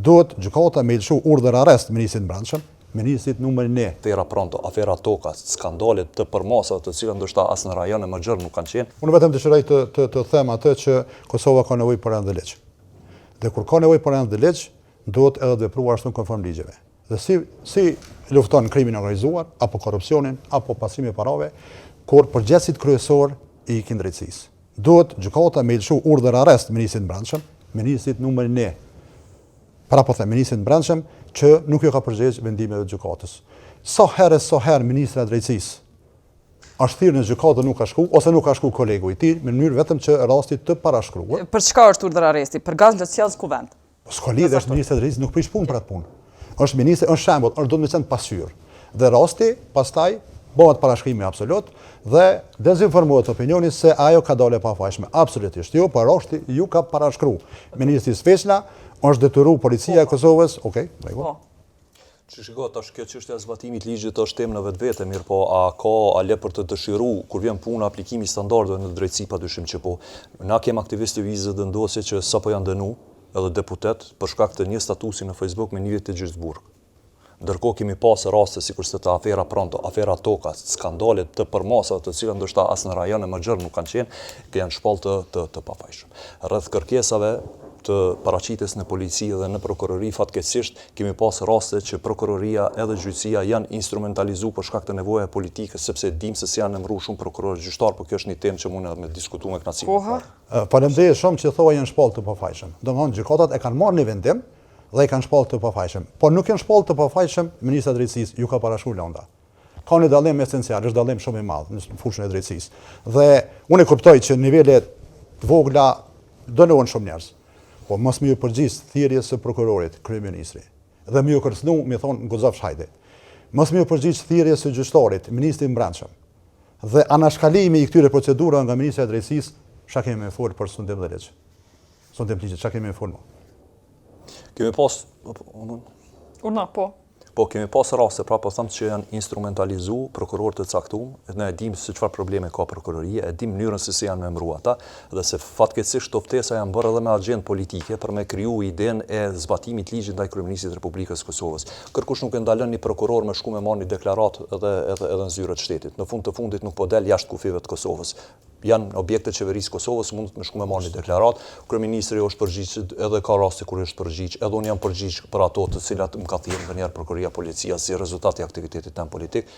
duhet gjykata me lëshu urdhër arrest ministrit brendshëm, ministrit numër 1. Afera Pronto, afera Toka, skandalet të përmasa të cilat ndoshta as në rajon e më gjerë nuk kanë qenë. Unë vetëm dëshiroj të them atë që Kosova ka nevojë për ende ligj. Dhe kur ka nevojë për ende ligj, duhet edhe të vepruar ashtu konform ligjeve. Dhe si lufton krimin organizuar, apo korrupsionin, apo pastrimin e parave, kur përgjegjësit kryesor i ikin drejtësisë. Duhet gjykata me lëshu urdhër arrest ministrit brendshëm, ministrit numër 1. Para po them ministrit brendshëm që nuk jo ka përgjigj vendimeve të gjykatës. Sa herë ministra e drejtësisë është thirrë në gjykatë nuk ka shku, ose nuk ka shku kolegu i tij, në mënyrë vetëm që rasti të parashkruar. Për çka është urdhër arresti? Për gaz lësjellës kuvent. S'ka lidhje, është ministri i drejtësisë, nuk prish punë për atë punë. Është ministri, është shembull, është do të më thënë pasqyrë. Dhe rasti pastaj bëhet parashkrimi absolut dhe dezinformohet opinioni se ajo ka dalë pa fajshme. Absolutisht jo, por rasti ju ka parashkruar. Ministri Sveçla është detyruar policia e Kosovës, okay, rregull. Shiko, tash kjo çështja e zbatimit ligjit është temë në vetvete, mirë po a le për të dëshiruar kur vjen puna aplikimi standardeve në drejtësi padyshim që po. Na kem aktivistë vizë dëndosje që sapo janë dënuar edhe deputet për shkak të një statusi në Facebook me një vit të Gjysmëburg. Ndërkohë kemi pasë raste sikurse të afera Pronto, afera Toka, skandalet të përmasa të cilat ndoshta as në rajon e më gjerë nuk kanë qenë, që janë shpallë të pafajshëm. Rreth kërkesave të paraqitjes në polici dhe në prokurori fatkeqësisht kemi pasë raste që prokuroria edhe gjyqësia janë instrumentalizuar për shkak të nevojave politike, sepse dim se si janë emëruar shumë prokurorë gjyqtar, por kjo është një temë që mund të diskutojmë me kënaqësi. Faleminderit shumë që thua janë shpallë të pafajshëm. Domthonë gjykatat e kanë marrë një vendim dhe i kanë shpallë të pafajshëm. Por nuk janë shpallë të pafajshëm, ministri i drejtësisë ju ka parashkruar lënda. Ka një dallim esencial, është dallim shumë i madh në fushën e drejtësisë. Dhe unë e kuptoj që nivele të vogla dënohen shumë njerëz. Po mos më ju përgjigj thirrjes së prokurorit, kryeministri. Dhe më ju kërcënu, më thon Gozaf Shajde. Mos më ju përgjigj thirrjes së gjyqtarit, ministrit brendshëm. Dhe anashkalimi i këtyre procedurave nga ministri i drejtësisë, çka kemi më fol për sundim dhe ligj. Sundim ligjit, çka kemi më fol më? Kemi pas Po kemi pas raste, pra po them që janë instrumentalizuar prokurorë të caktuar, ne e dim se çfarë probleme ka prokuroria, e dim mënyrën se si janë memëruar ata, dhe se fatkeqësisht këto ftesa janë bërë edhe me agjendë politike për me kriju idenë e zbatimit ligjit ndaj kryeministit të Republikës së Kosovës. Kërkush nuk e ndalon një prokuror me shku me marrë një deklaratë edhe në zyrat e shtetit. Në fund të fundit nuk po del jashtë kufive të Kosovës. Janë objekte qeverisë Kosovës, mund të më shku me marrë një deklaratë, kryeministri është përgjigj, edhe ka raste kur është përgjigj, edhe unë jam përgjigj për ato të cilat më ka thënë ndonjëherë prokuroria, policia si rezultat i aktivitetit tan politik.